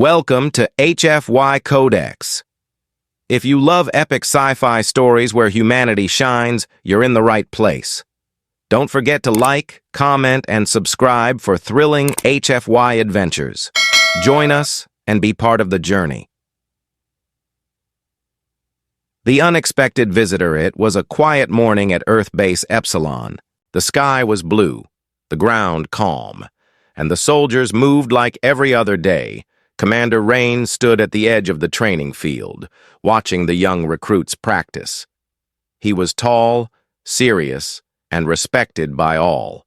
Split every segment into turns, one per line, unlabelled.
Welcome to HFY Codex. If you love epic sci-fi stories where humanity shines, you're in the right place. Don't forget to like, comment, and subscribe for thrilling HFY adventures. Join us and be part of the journey. The unexpected visitor. It was a quiet morning at Earth Base Epsilon. The sky was blue, the ground calm, and the soldiers moved like every other day. Commander Rayn stood at the edge of the training field, watching the young recruits practice. He was tall, serious, and respected by all.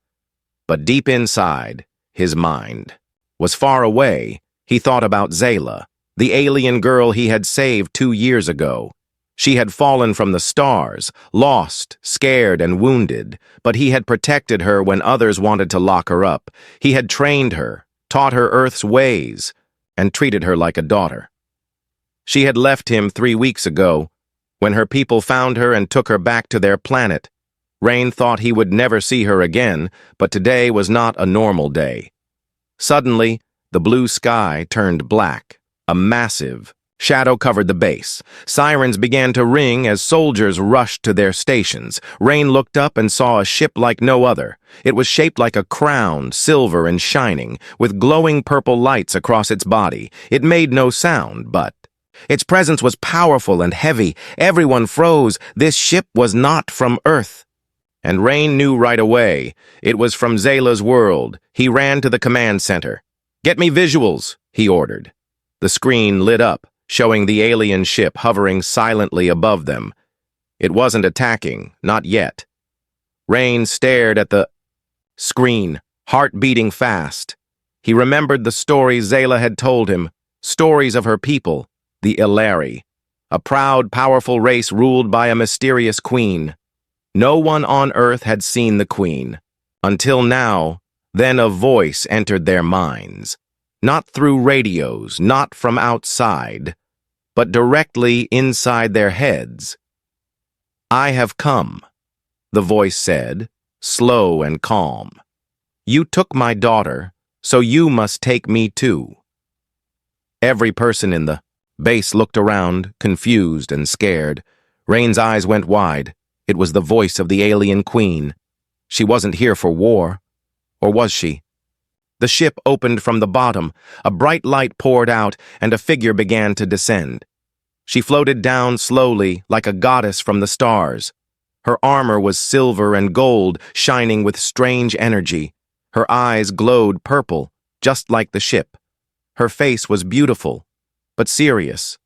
But deep inside, his mind was far away. He thought about Zayla, the alien girl he had saved 2 years ago. She had fallen from the stars, lost, scared, and wounded, but he had protected her when others wanted to lock her up. He had trained her, taught her Earth's ways, and treated her like a daughter. She had left him 3 weeks ago, when her people found her and took her back to their planet. Rayn thought he would never see her again, but today was not a normal day. Suddenly, the blue sky turned black. A massive shadow covered the base. Sirens began to ring as soldiers rushed to their stations. Rayn looked up and saw a ship like no other. It was shaped like a crown, silver and shining, with glowing purple lights across its body. It made no sound, but its presence was powerful and heavy. Everyone froze. This ship was not from Earth. And Rayn knew right away. It was from Zayla's world. He ran to the command center. "Get me visuals," he ordered. The screen lit up, showing the alien ship hovering silently above them. It wasn't attacking, not yet. Rayn stared at the screen, heart beating fast. He remembered the stories Zayla had told him, stories of her people, the Elari, a proud, powerful race ruled by a mysterious queen. No one on Earth had seen the queen. Until now, then a voice entered their minds. Not through radios, not from outside, but directly inside their heads. "I have come," the voice said, slow and calm. "You took my daughter, so you must take me too." Every person in the base looked around, confused and scared. Rayn's eyes went wide. It was the voice of the alien queen. She wasn't here for war. Or was she? The ship opened from the bottom. A bright light poured out, and a figure began to descend. She floated down slowly, like a goddess from the stars. Her armor was silver and gold, shining with strange energy. Her eyes glowed purple, just like the ship. Her face was beautiful, but serious,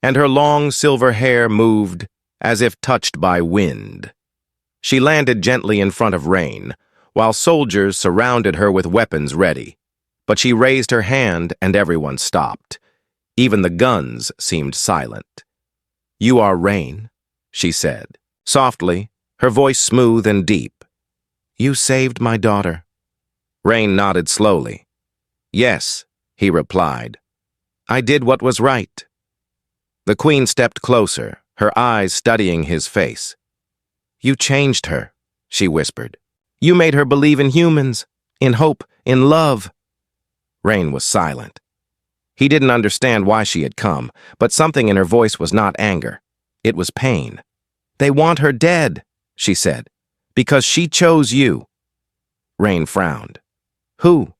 and her long silver hair moved as if touched by wind. She landed gently in front of Rayn, while soldiers surrounded her with weapons ready. But she raised her hand and everyone stopped. Even the guns seemed silent. "You are Rayn," she said, softly, her voice smooth and deep. "You saved my daughter." Rayn nodded slowly. "Yes," he replied. "I did what was right." The queen stepped closer, her eyes studying his face. "You changed her," she whispered. "You made her believe in humans, in hope, in love." Rayn was silent. He didn't understand why she had come, but something in her voice was not anger. It was pain. "They want her dead," she said, "because she chose you." Rayn frowned. "Who?"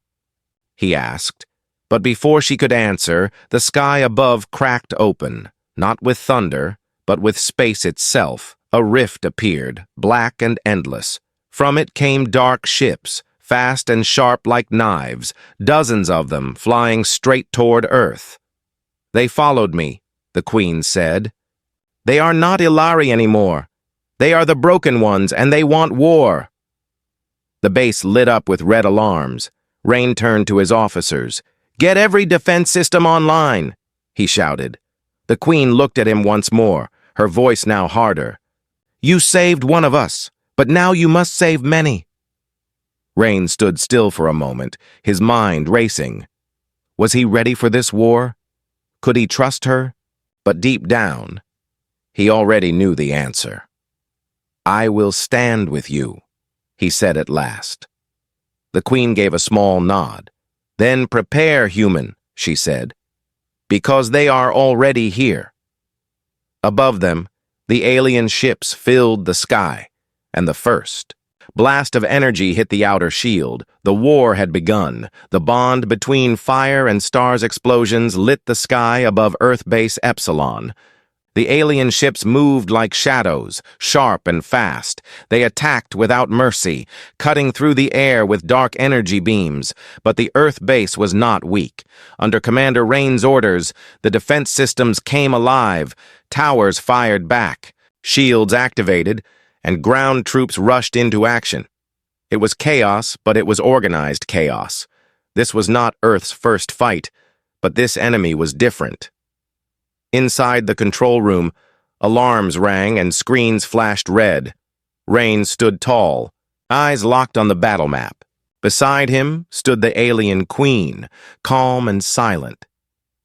he asked, but before she could answer, the sky above cracked open, not with thunder, but with space itself. A rift appeared, black and endless. From it came dark ships, fast and sharp like knives, dozens of them flying straight toward Earth. "They followed me," the queen said. "They are not Elari anymore. They are the broken ones, and they want war." The base lit up with red alarms. Rayn turned to his officers. "Get every defense system online," he shouted. The queen looked at him once more, her voice now harder. "You saved one of us, but now you must save many." Rayn stood still for a moment, his mind racing. Was he ready for this war? Could he trust her? But deep down, he already knew the answer. "I will stand with you," he said at last. The queen gave a small nod. "Then prepare, human," she said. Because they are already here. Above them, the alien ships filled the sky, and the first blast of energy hit the outer shield. The war had begun. The bond between fire and stars' explosions lit the sky above Earth Base Epsilon. The alien ships moved like shadows, sharp and fast. They attacked without mercy, cutting through the air with dark energy beams. But the Earth base was not weak. Under Commander Rayn's orders, the defense systems came alive. Towers fired back, shields activated, and ground troops rushed into action. It was chaos, but it was organized chaos. This was not Earth's first fight, but this enemy was different. Inside the control room, alarms rang and screens flashed red. Rayn stood tall, eyes locked on the battle map. Beside him stood the alien queen, calm and silent.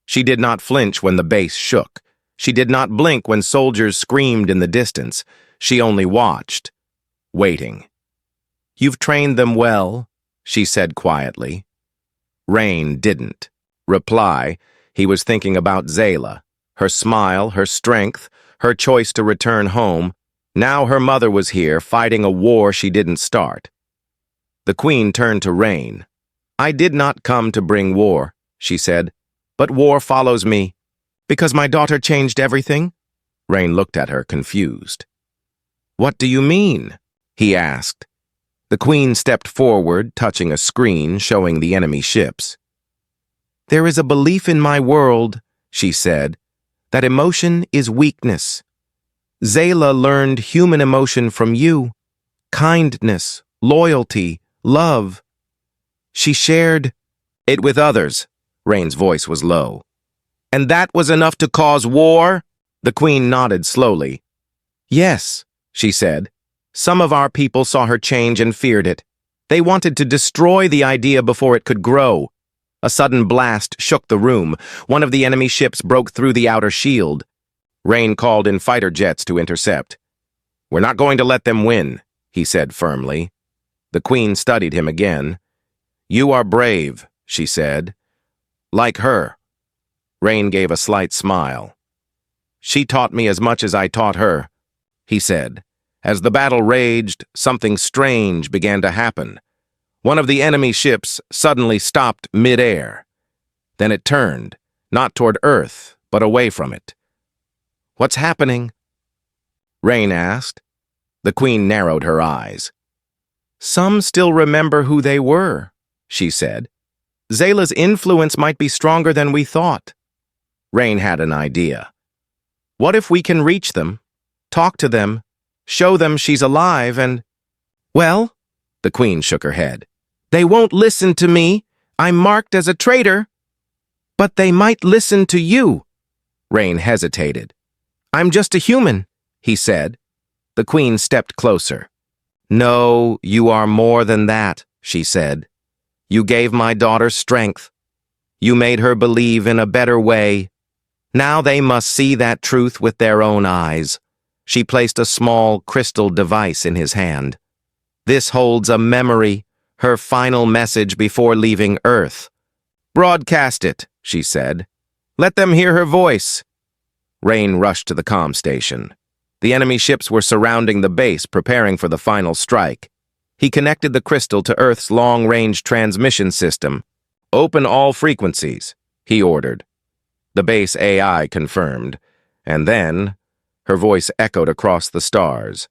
She did not flinch when the base shook. She did not blink when soldiers screamed in the distance. She only watched, waiting. "You've trained them well," she said quietly. Rayn didn't reply. He was thinking about Zayla, her smile, her strength, her choice to return home. Now her mother was here, fighting a war she didn't start. The queen turned to Rayn. "I did not come to bring war," she said, "but war follows me. Because my daughter changed everything?" Rayn looked at her, confused. "What do you mean?" he asked. The queen stepped forward, touching a screen showing the enemy ships. "There is a belief in my world," she said, "that emotion is weakness. Zayla learned human emotion from you. Kindness, loyalty, love. She shared it with others." Rayn's voice was low. "And that was enough to cause war?" The queen nodded slowly. "Yes," she said. "Some of our people saw her change and feared it. They wanted to destroy the idea before it could grow." A sudden blast shook the room. One of the enemy ships broke through the outer shield. Rayn called in fighter jets to intercept. "We're not going to let them win," he said firmly. The queen studied him again. "You are brave," she said. "Like her." Rayn gave a slight smile. "She taught me as much as I taught her," he said. As the battle raged, something strange began to happen. One of the enemy ships suddenly stopped mid-air. Then it turned, not toward Earth, but away from it. "What's happening?" Rayn asked. The queen narrowed her eyes. "Some still remember who they were," she said. "Zayla's influence might be stronger than we thought." Rayn had an idea. "What if we can reach them, talk to them, show them she's alive and—" "Well," the queen shook her head, "they won't listen to me. I'm marked as a traitor." "But they might listen to you." Rayn hesitated. "I'm just a human," he said. The queen stepped closer. "No, you are more than that," she said. "You gave my daughter strength. You made her believe in a better way. Now they must see that truth with their own eyes." She placed a small crystal device in his hand. "This holds a memory, her final message before leaving Earth. Broadcast it," she said. "Let them hear her voice." Rayn rushed to the comm station. The enemy ships were surrounding the base, preparing for the final strike. He connected the crystal to Earth's long-range transmission system. "Open all frequencies," he ordered. The base AI confirmed, and then her voice echoed across the stars.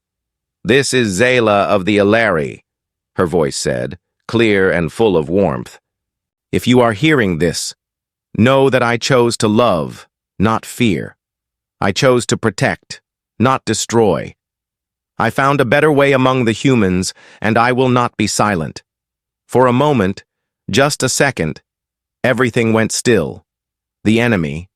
"This is Zayla of the Elari," her voice said, clear and full of warmth. "If you are hearing this, know that I chose to love, not fear. I chose to protect, not destroy. I found a better way among the humans, and I will not be silent." For a moment, just a second, everything went still. The enemy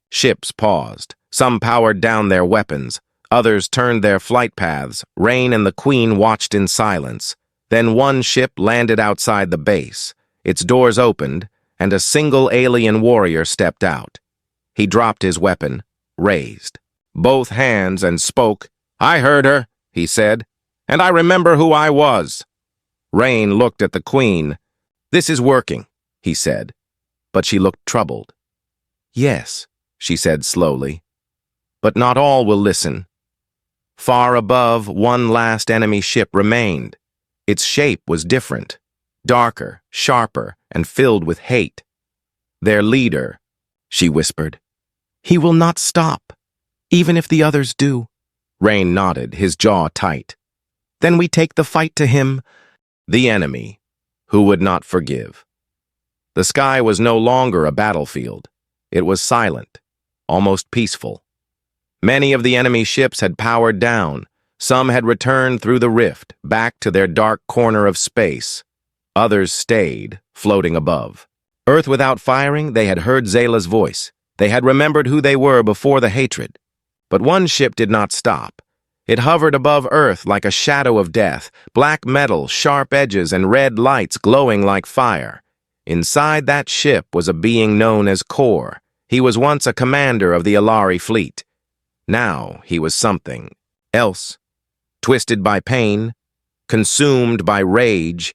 ships paused. Some powered down their weapons. Others turned their flight paths. Rayn and the queen watched in silence. Then one ship landed outside the base. Its doors opened, and a single alien warrior stepped out. He dropped his weapon, raised both hands, and spoke. "I heard her," he said, "and I remember who I was." Rayn looked at the queen. "This is working," he said, but she looked troubled. Yes, she said slowly. But not all will listen. Far above, one last enemy ship remained. Its shape was different, darker, sharper, and filled with hate. Their leader, she whispered. He will not stop, even if the others do. Rayn nodded, his jaw tight. Then we take the fight to him, the enemy, who would not forgive. The sky was no longer a battlefield. It was silent, almost peaceful. Many of the enemy ships had powered down. Some had returned through the rift, back to their dark corner of space. Others stayed, floating above. Earth without firing, they had heard Zayla's voice. They had remembered who they were before the hatred. But one ship did not stop. It hovered above Earth like a shadow of death, black metal, sharp edges, and red lights glowing like fire. Inside that ship was a being known as Kor. He was once a commander of the Elari fleet. Now he was something else. Twisted by pain, consumed by rage,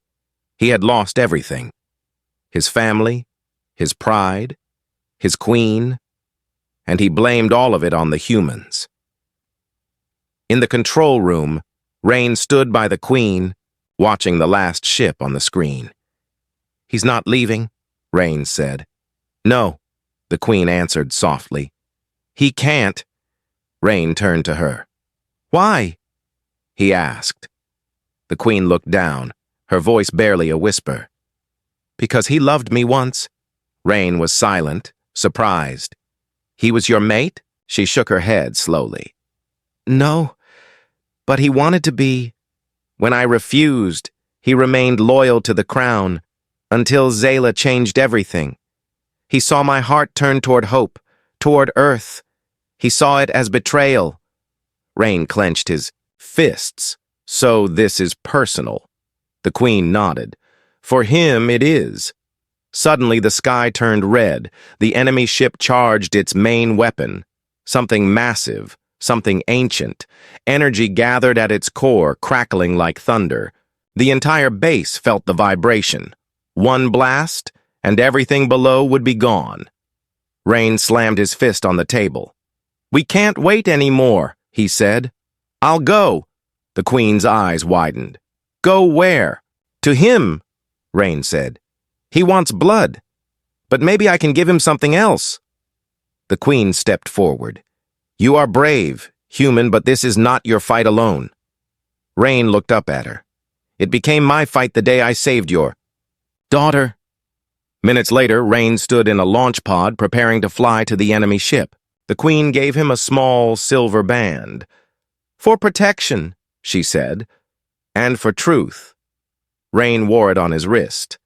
he had lost everything. His family, his pride, his queen, and he blamed all of it on the humans. In the control room, Rayn stood by the queen, watching the last ship on the screen. He's not leaving, Rayn said. No, the queen answered softly. He can't. Rayn turned to her. Why? He asked. The queen looked down, her voice barely a whisper. Because he loved me once. Rayn was silent, surprised. He was your mate? She shook her head slowly. No, but he wanted to be. When I refused, he remained loyal to the crown, until Zayla changed everything. He saw my heart turn toward hope, toward Earth. He saw it as betrayal. Rayn clenched his fists. So this is personal. The queen nodded. For him it is. Suddenly the sky turned red. The enemy ship charged its main weapon. Something massive, something ancient. Energy gathered at its core, crackling like thunder. The entire base felt the vibration. One blast, and everything below would be gone. Rayn slammed his fist on the table. We can't wait anymore, he said. I'll go. The queen's eyes widened. Go where? To him, Rayn said. He wants blood. But maybe I can give him something else. The queen stepped forward. You are brave, human, but this is not your fight alone. Rayn looked up at her. It became my fight the day I saved your daughter. Minutes later, Rayn stood in a launch pod preparing to fly to the enemy ship. The queen gave him a small silver band. For protection, she said, and for truth. Rayn wore it on his wrist.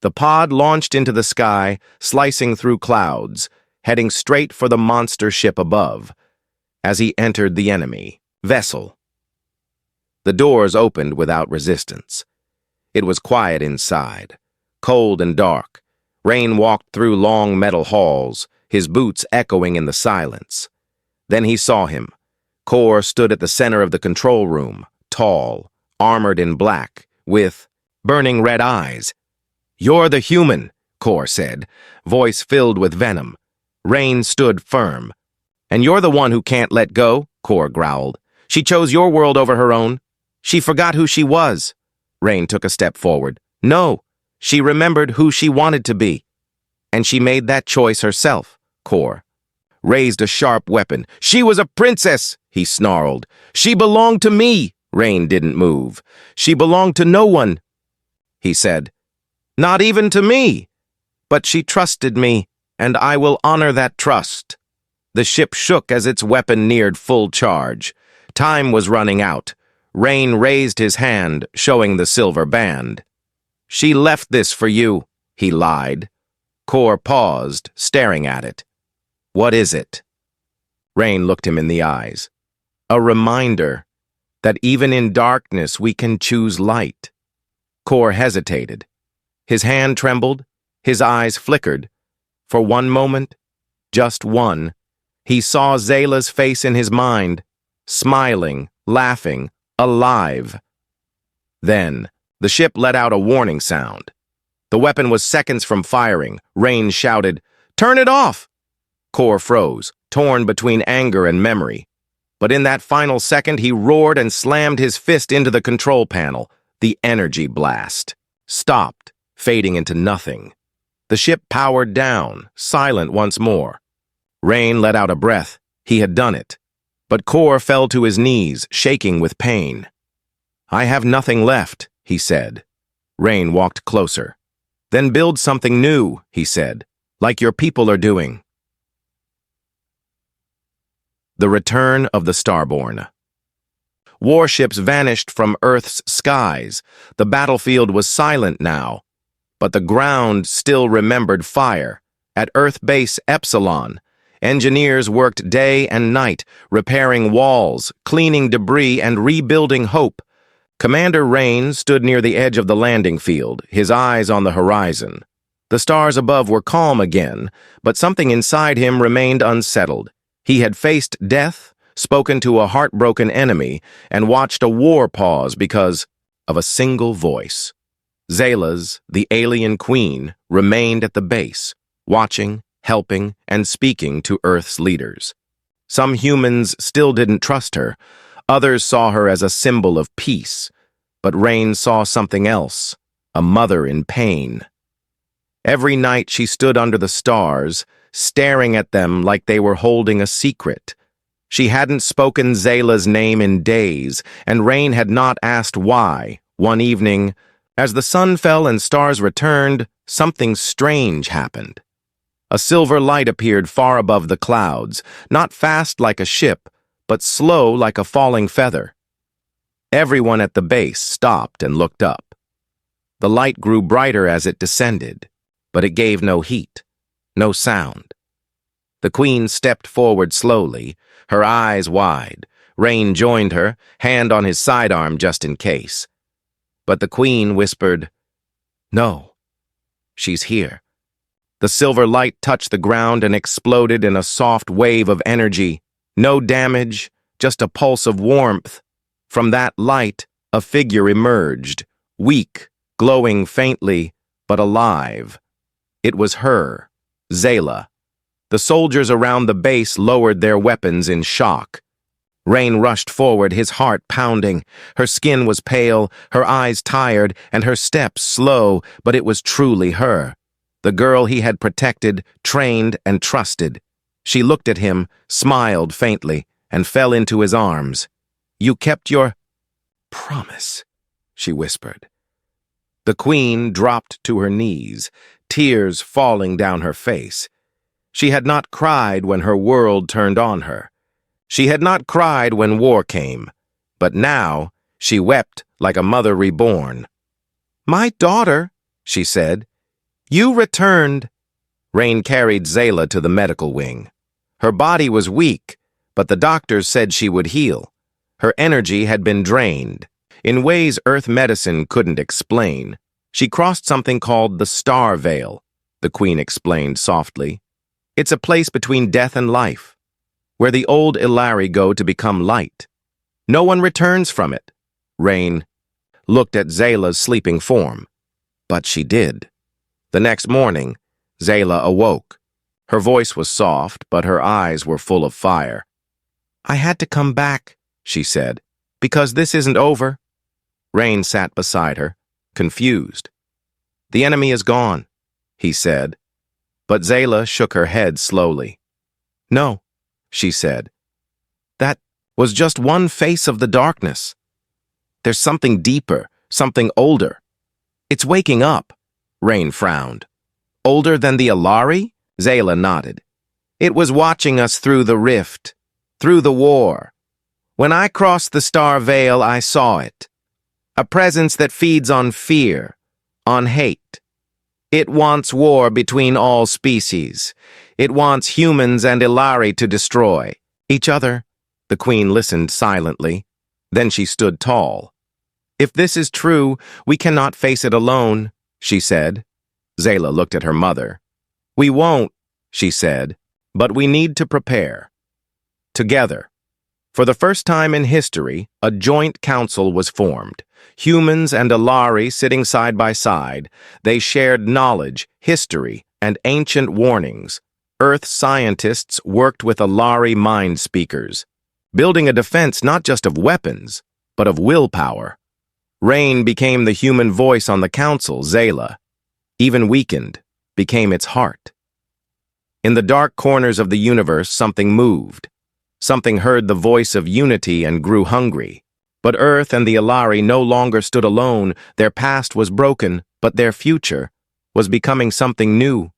The pod launched into the sky, slicing through clouds, heading straight for the monster ship above. As he entered the enemy vessel, the doors opened without resistance. It was quiet inside, cold and dark. Rayn walked through long metal halls, his boots echoing in the silence. Then he saw him. Kor stood at the center of the control room, tall, armored in black, with burning red eyes. You're the human, Kor said, voice filled with venom. Rayn stood firm. And you're the one who can't let go, Kor growled. She chose your world over her own. She forgot who she was. Rayn took a step forward. No, she remembered who she wanted to be. And she made that choice herself, Kor raised a sharp weapon. She was a princess, he snarled. She belonged to me. Rayn didn't move. She belonged to no one, he said. Not even to me. But she trusted me, and I will honor that trust. The ship shook as its weapon neared full charge. Time was running out. Rayn raised his hand, showing the silver band. She left this for you, he lied. Kor paused, staring at it. What is it? Rayn looked him in the eyes. A reminder that even in darkness we can choose light. Kor hesitated. His hand trembled, his eyes flickered. For one moment, just one, he saw Zayla's face in his mind, smiling, laughing, alive. Then, the ship let out a warning sound. The weapon was seconds from firing. Rayn shouted, Turn it off! Kor froze, torn between anger and memory. But in that final second, he roared and slammed his fist into the control panel. The energy blast stopped, fading into nothing. The ship powered down, silent once more. Rayn let out a breath. He had done it. But Kor fell to his knees, shaking with pain. "I have nothing left," he said. Rayn walked closer. "Then build something new," he said, "like your people are doing." The return of the Starborn. Warships vanished from Earth's skies. The battlefield was silent now, but the ground still remembered fire. At Earth Base Epsilon, engineers worked day and night, repairing walls, cleaning debris, and rebuilding hope. Commander Rayn stood near the edge of the landing field, his eyes on the horizon. The stars above were calm again, but something inside him remained unsettled. He had faced death, spoken to a heartbroken enemy, and watched a war pause because of a single voice. Zayla's, the alien queen, remained at the base, watching, helping, and speaking to Earth's leaders. Some humans still didn't trust her. Others saw her as a symbol of peace. But Rayn saw something else, a mother in pain. Every night she stood under the stars, staring at them like they were holding a secret. She hadn't spoken Zayla's name in days, and Rayn had not asked why. One evening, as the sun fell and stars returned, something strange happened. A silver light appeared far above the clouds, not fast like a ship, but slow like a falling feather. Everyone at the base stopped and looked up. The light grew brighter as it descended, but it gave no heat, no sound. The queen stepped forward slowly, her eyes wide. Rayn joined her, hand on his sidearm just in case. But the queen whispered, "No, she's here." The silver light touched the ground and exploded in a soft wave of energy. No damage, just a pulse of warmth. From that light, a figure emerged, weak, glowing faintly, but alive. It was her, Zayla. The soldiers around the base lowered their weapons in shock. Rayn rushed forward, his heart pounding. Her skin was pale, her eyes tired, and her steps slow, but it was truly her. The girl he had protected, trained, and trusted. She looked at him, smiled faintly, and fell into his arms. "You kept your promise," she whispered. The queen dropped to her knees, tears falling down her face. She had not cried when her world turned on her. She had not cried when war came, but now she wept like a mother reborn. "My daughter," she said, "you returned." Rayn carried Zayla to the medical wing. Her body was weak, but the doctors said she would heal. Her energy had been drained, in ways Earth medicine couldn't explain. She crossed something called the Star Veil, the queen explained softly. It's a place between death and life, where the old Elari go to become light. No one returns from it. Rayn looked at Zayla's sleeping form, but she did. The next morning, Zayla awoke. Her voice was soft, but her eyes were full of fire. "I had to come back," she said, "because this isn't over." Rayn sat beside her, confused. "The enemy is gone," he said. But Zayla shook her head slowly. "No," she said. "That was just one face of the darkness. There's something deeper, something older. It's waking up." Rayn frowned. "Older than the Elari?" Zayla nodded. "It was watching us through the rift, through the war. When I crossed the Star Veil, I saw it. A presence that feeds on fear, on hate. It wants war between all species. It wants humans and Elari to destroy each other." The queen listened silently. Then she stood tall. "If this is true, we cannot face it alone," she said. Zayla looked at her mother. "We won't," she said, "but we need to prepare. Together." For the first time in history, a joint council was formed. Humans and Elari sitting side by side, they shared knowledge, history, and ancient warnings. Earth scientists worked with Elari mind speakers, building a defense not just of weapons, but of willpower. Rayn became the human voice on the council, Zayla, even weakened, became its heart. In the dark corners of the universe, something moved. Something heard the voice of unity and grew hungry. But Earth and the Elari no longer stood alone. Their past was broken, but their future was becoming something new.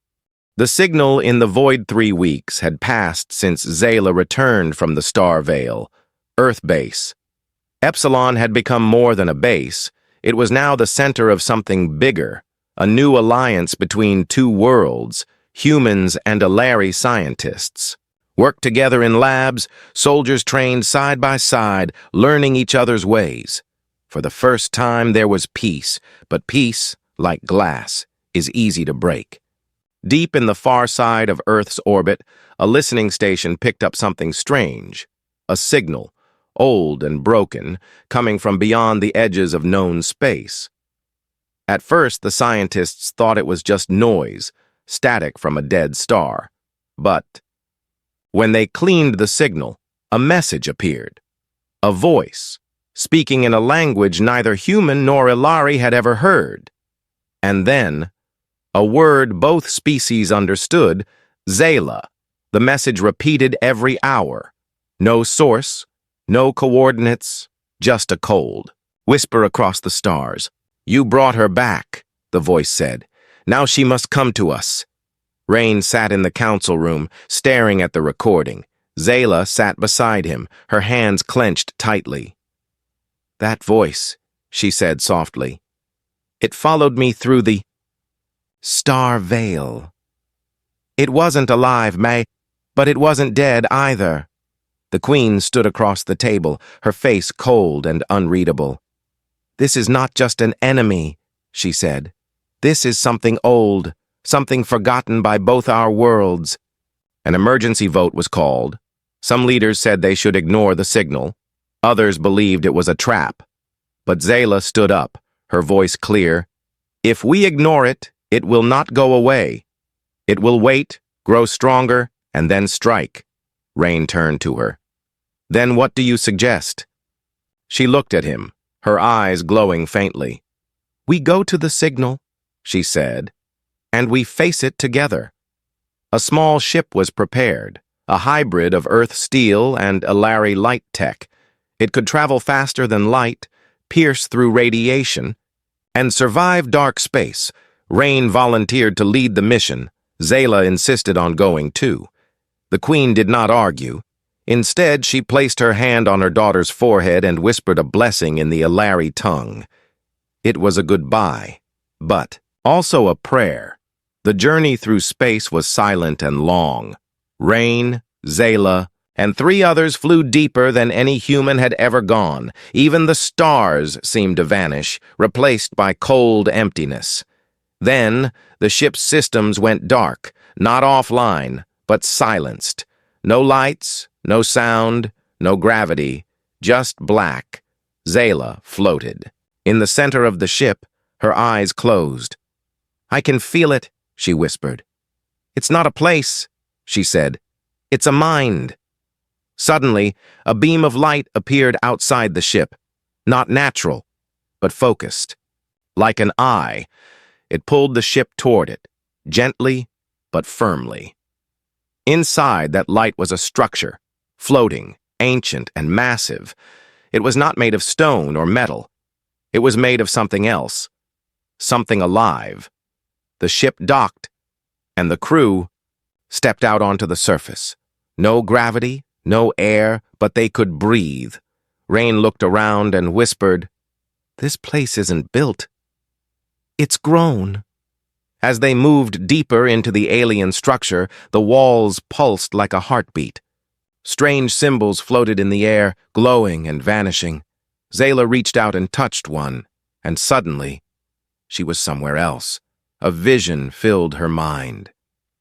The signal in the void 3 weeks had passed since Zayla returned from the Star Veil, Earth Base. Epsilon had become more than a base. It was now the center of something bigger, a new alliance between two worlds, humans and Elari scientists. Worked together in labs, soldiers trained side by side, learning each other's ways. For the first time there was peace, but peace, like glass, is easy to break. Deep in the far side of Earth's orbit, a listening station picked up something strange, a signal, old and broken, coming from beyond the edges of known space. At first, the scientists thought it was just noise, static from a dead star. But when they cleaned the signal, a message appeared. A voice, speaking in a language neither human nor Elari had ever heard. And then, a word both species understood, Zayla. The message repeated every hour. No source, no coordinates, just a cold whisper across the stars. "You brought her back," the voice said. "Now she must come to us." Rayn sat in the council room, staring at the recording. Zayla sat beside him, her hands clenched tightly. "That voice," she said softly. "It followed me through the Star Veil. It wasn't alive, but it wasn't dead either." The Queen stood across the table, her face cold and unreadable. "This is not just an enemy," she said. "This is something old, something forgotten by both our worlds." An emergency vote was called. Some leaders said they should ignore the signal. Others believed it was a trap. But Zayla stood up, her voice clear. "If we ignore it, it will not go away. It will wait, grow stronger, and then strike." Rayn turned to her. "Then what do you suggest?" She looked at him, her eyes glowing faintly. "We go to the signal," she said, "and we face it together." A small ship was prepared, a hybrid of Earth steel and Elari light tech. It could travel faster than light, pierce through radiation, and survive dark space. Rayn volunteered to lead the mission. Zayla insisted on going too. The Queen did not argue. Instead, she placed her hand on her daughter's forehead and whispered a blessing in the Elari tongue. It was a goodbye, but also a prayer. The journey through space was silent and long. Rayn, Zayla, and 3 others flew deeper than any human had ever gone. Even the stars seemed to vanish, replaced by cold emptiness. Then, the ship's systems went dark, not offline, but silenced. No lights, no sound, no gravity, just black. Zayla floated. In the center of the ship, her eyes closed. "I can feel it," she whispered. "It's not a place," she said. "It's a mind." Suddenly, a beam of light appeared outside the ship. Not natural, but focused. Like an eye, it pulled the ship toward it, gently but firmly. Inside that light was a structure, floating, ancient, and massive. It was not made of stone or metal. It was made of something else, something alive. The ship docked, and the crew stepped out onto the surface. No gravity, no air, but they could breathe. Rayn looked around and whispered, "This place isn't built. It's grown." As they moved deeper into the alien structure, the walls pulsed like a heartbeat. Strange symbols floated in the air, glowing and vanishing. Zayla reached out and touched one, and suddenly, she was somewhere else. A vision filled her mind.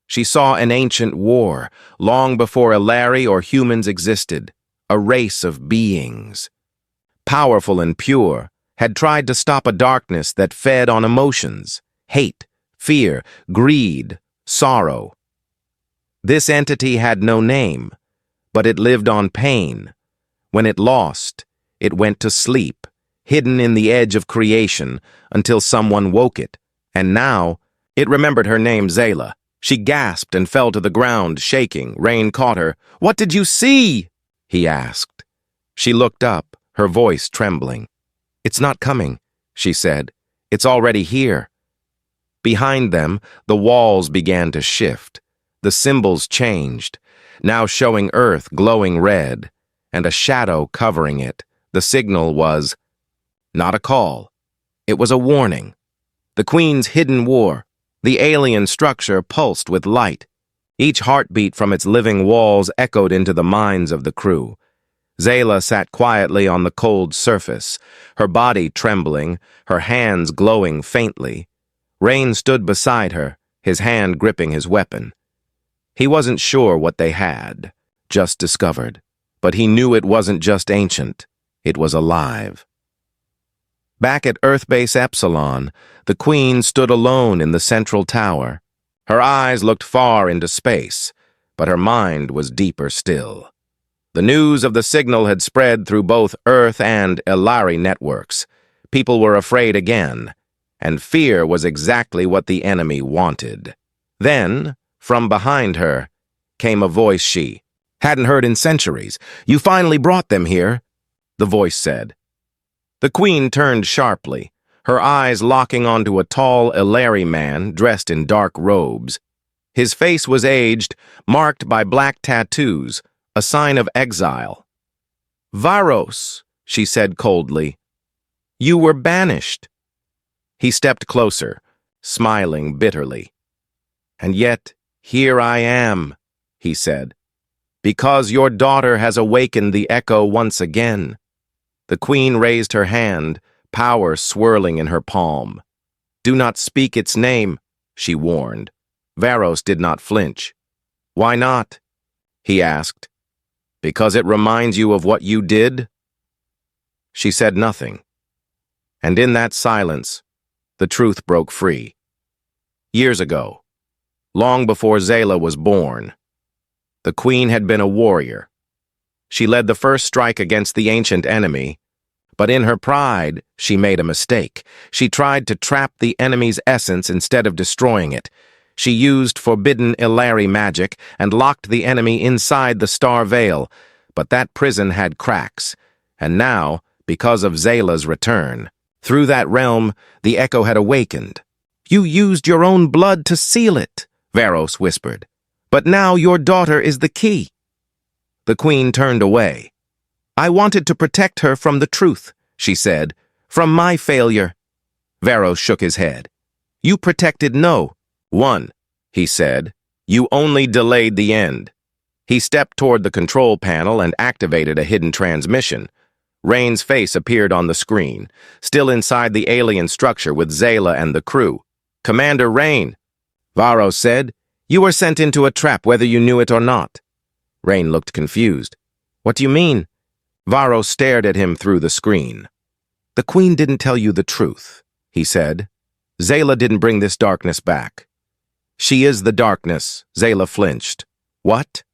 She saw an ancient war, long before Elari or humans existed, a race of beings. Powerful and pure, had tried to stop a darkness that fed on emotions, hate, fear, greed, sorrow. This entity had no name, but it lived on pain. When it lost, it went to sleep, hidden in the edge of creation, until someone woke it. And now, it remembered her name, Zayla. She gasped and fell to the ground, shaking. Rayn caught her. "What did you see?" he asked. She looked up, her voice trembling. "It's not coming," she said. "It's already here." Behind them, the walls began to shift. The symbols changed, now showing Earth glowing red, and a shadow covering it. The signal was not a call. It was a warning. The Queen's hidden war. The alien structure pulsed with light. Each heartbeat from its living walls echoed into the minds of the crew. Zayla sat quietly on the cold surface, her body trembling, her hands glowing faintly. Rayn stood beside her, his hand gripping his weapon. He wasn't sure what they had, just discovered, but he knew it wasn't just ancient, it was alive. Back at Earth Base Epsilon, the Queen stood alone in the central tower. Her eyes looked far into space, but her mind was deeper still. The news of the signal had spread through both Earth and Elari networks. People were afraid again, and fear was exactly what the enemy wanted. Then, from behind her, came a voice she hadn't heard in centuries. "You finally brought them here," the voice said. The Queen turned sharply, her eyes locking onto a tall Elari man dressed in dark robes. His face was aged, marked by black tattoos, a sign of exile. "Varos," she said coldly, "you were banished." He stepped closer, smiling bitterly. "And yet, here I am," he said, "because your daughter has awakened the echo once again." The Queen raised her hand, power swirling in her palm. "Do not speak its name," she warned. Varos did not flinch. "Why not?" he asked. "Because it reminds you of what you did?" She said nothing. And in that silence, the truth broke free. Years ago, long before Zayla was born, the Queen had been a warrior. She led the first strike against the ancient enemy, but in her pride, she made a mistake. She tried to trap the enemy's essence instead of destroying it. She used forbidden Elari magic and locked the enemy inside the Star Veil, but that prison had cracks. And now, because of Zayla's return, through that realm, the echo had awakened. "You used your own blood to seal it," Varos whispered. "But now your daughter is the key." The Queen turned away. "I wanted to protect her from the truth," she said, "from my failure." Varos shook his head. "You protected no one," he said. "You only delayed the end." He stepped toward the control panel and activated a hidden transmission. Rayn's face appeared on the screen, still inside the alien structure with Zayla and the crew. "Commander Rayn," Varos said, "you were sent into a trap whether you knew it or not." Rayn looked confused. "What do you mean?" Varos stared at him through the screen. "The Queen didn't tell you the truth," he said. "Zayla didn't bring this darkness back." "She is the darkness," Zayla flinched. "What?"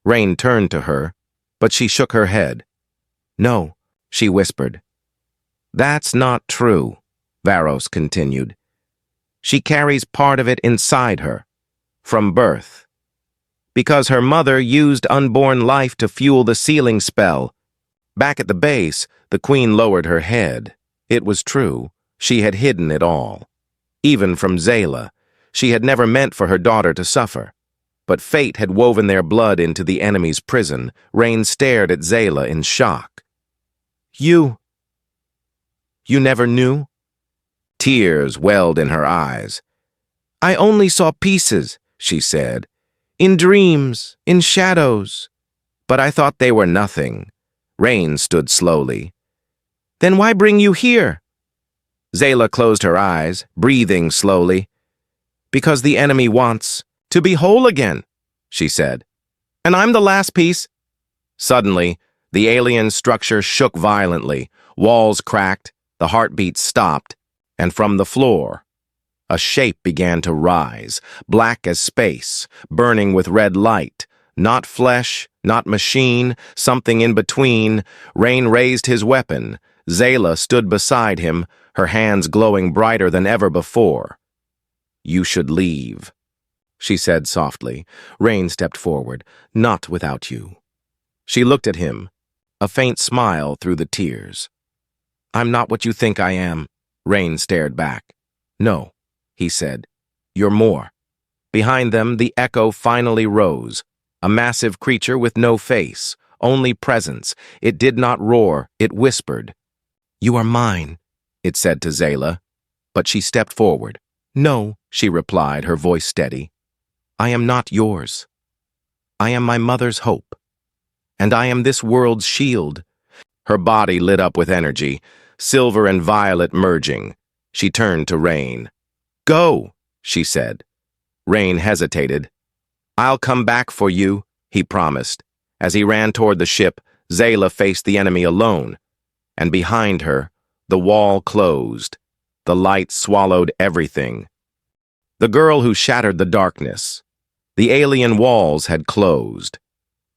Rayn turned to her, but she shook her head. "No," she whispered. "That's not true," Varos continued. "She carries part of it inside her, from birth. Because her mother used unborn life to fuel the sealing spell. Back at the base, the Queen lowered her head. It was true. She had hidden it all. Even from Zayla, she had never meant for her daughter to suffer. But fate had woven their blood into the enemy's prison. Rayn stared at Zayla in shock. You never knew?" Tears welled in her eyes. "I only saw pieces," she said. "In dreams, in shadows. But I thought they were nothing." Rayn stood slowly. "Then why bring you here?" Zayla closed her eyes, breathing slowly. "Because the enemy wants to be whole again," she said. "And I'm the last piece." Suddenly, the alien structure shook violently. Walls cracked, the heartbeat stopped, and from the floor, A shape began to rise, black as space, burning with red light. Not flesh, not machine, something in between. Rayn raised his weapon. Zayla stood beside him, her hands glowing brighter than ever before. "You should leave," she said softly. Rayn stepped forward. "Not without you." She looked at him, a faint smile through the tears. "I'm not what you think I am." Rayn stared back. "No," he said. "You're more." Behind them, the echo finally rose. A massive creature with no face, only presence. It did not roar, it whispered. "You are mine," it said to Zayla, but she stepped forward. "No," she replied, her voice steady. "I am not yours. I am my mother's hope, and I am this world's shield." Her body lit up with energy, silver and violet merging. She turned to Rayn. "Go," she said. Rayn hesitated. "I'll come back for you," he promised. As he ran toward the ship, Zayla faced the enemy alone, and behind her, the wall closed. The light swallowed everything. The girl who shattered the darkness. The alien walls had closed.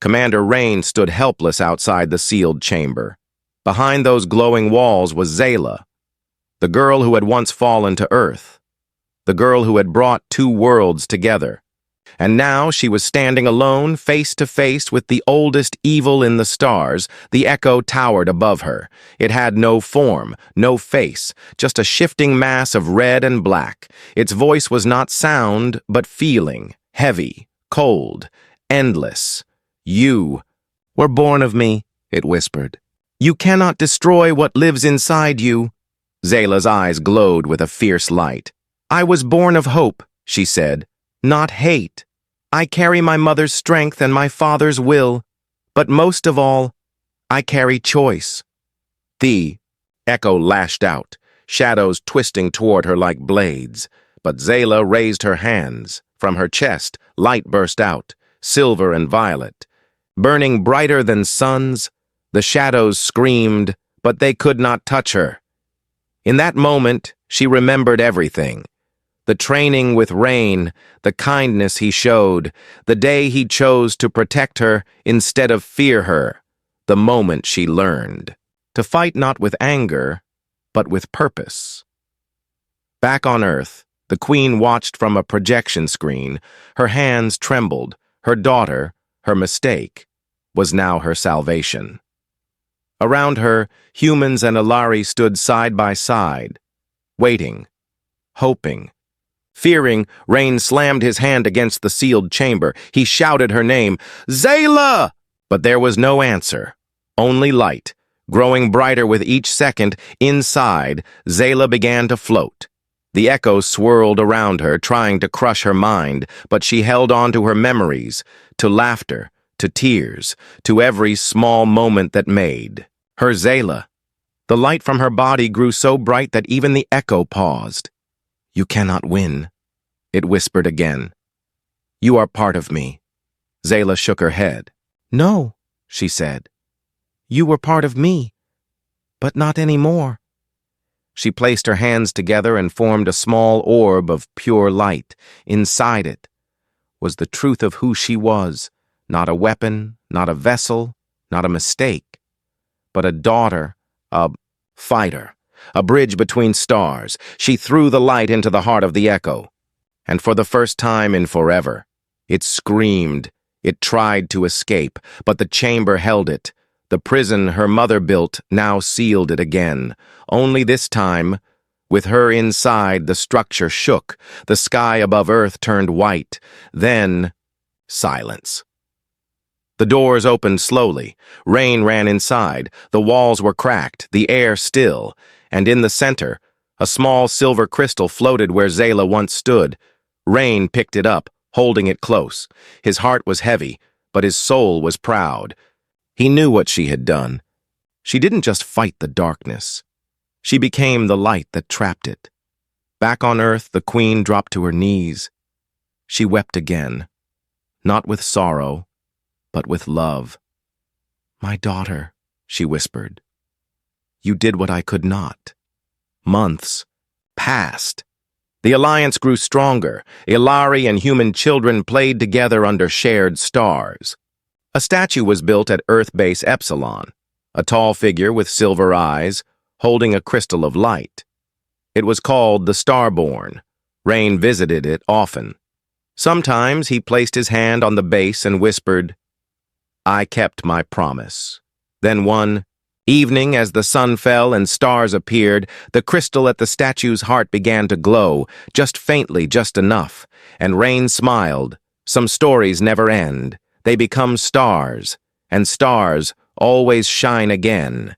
Commander Rayn stood helpless outside the sealed chamber. Behind those glowing walls was Zayla, the girl who had once fallen to Earth, the girl who had brought two worlds together. And now she was standing alone, face to face with the oldest evil in the stars. The echo towered above her. It had no form, no face, just a shifting mass of red and black. Its voice was not sound, but feeling, heavy, cold, endless. "You were born of me," it whispered. "You cannot destroy what lives inside you." Zayla's eyes glowed with a fierce light. "I was born of hope," she said, "not hate. I carry my mother's strength and my father's will, but most of all, I carry choice." The echo lashed out, shadows twisting toward her like blades. But Zayla raised her hands. From her chest, light burst out, silver and violet. Burning brighter than suns, the shadows screamed, but they could not touch her. In that moment, she remembered everything. The training with Rayn, the kindness he showed, the day he chose to protect her instead of fear her, the moment she learned to fight not with anger, but with purpose. Back on Earth, the Queen watched from a projection screen. Her hands trembled. Her daughter, her mistake, was now her salvation. Around her, humans and Elari stood side by side, waiting, hoping. Fearing, Rayn slammed his hand against the sealed chamber. He shouted her name, "Zayla!" But there was no answer, only light. Growing brighter with each second, inside, Zayla began to float. The echo swirled around her, trying to crush her mind, but she held on to her memories, to laughter, to tears, to every small moment that made her Zayla. The light from her body grew so bright that even the echo paused. "You cannot win," it whispered again. "You are part of me." Zayla shook her head. "No," she said. "You were part of me, but not anymore." She placed her hands together and formed a small orb of pure light. Inside it was the truth of who she was, not a weapon, not a vessel, not a mistake, but a daughter, a fighter. A bridge between stars. She threw the light into the heart of the echo. And for the first time in forever, it screamed. It tried to escape, but the chamber held it. The prison her mother built now sealed it again. Only this time, with her inside, the structure shook. The sky above Earth turned white. Then, silence. The doors opened slowly. Rayn ran inside. The walls were cracked, the air still. And in the center, a small silver crystal floated where Zayla once stood. Rayn picked it up, holding it close. His heart was heavy, but his soul was proud. He knew what she had done. She didn't just fight the darkness. She became the light that trapped it. Back on Earth, the Queen dropped to her knees. She wept again, not with sorrow, but with love. "My daughter," she whispered. "You did what I could not." Months passed. The alliance grew stronger. Elari and human children played together under shared stars. A statue was built at Earth Base Epsilon, a tall figure with silver eyes, holding a crystal of light. It was called the Starborn. Rayn visited it often. Sometimes he placed his hand on the base and whispered, "I kept my promise." Then one evening, as the sun fell and stars appeared, the crystal at the statue's heart began to glow, just faintly, just enough, and Rayn smiled. Some stories never end. They become stars, and stars always shine again.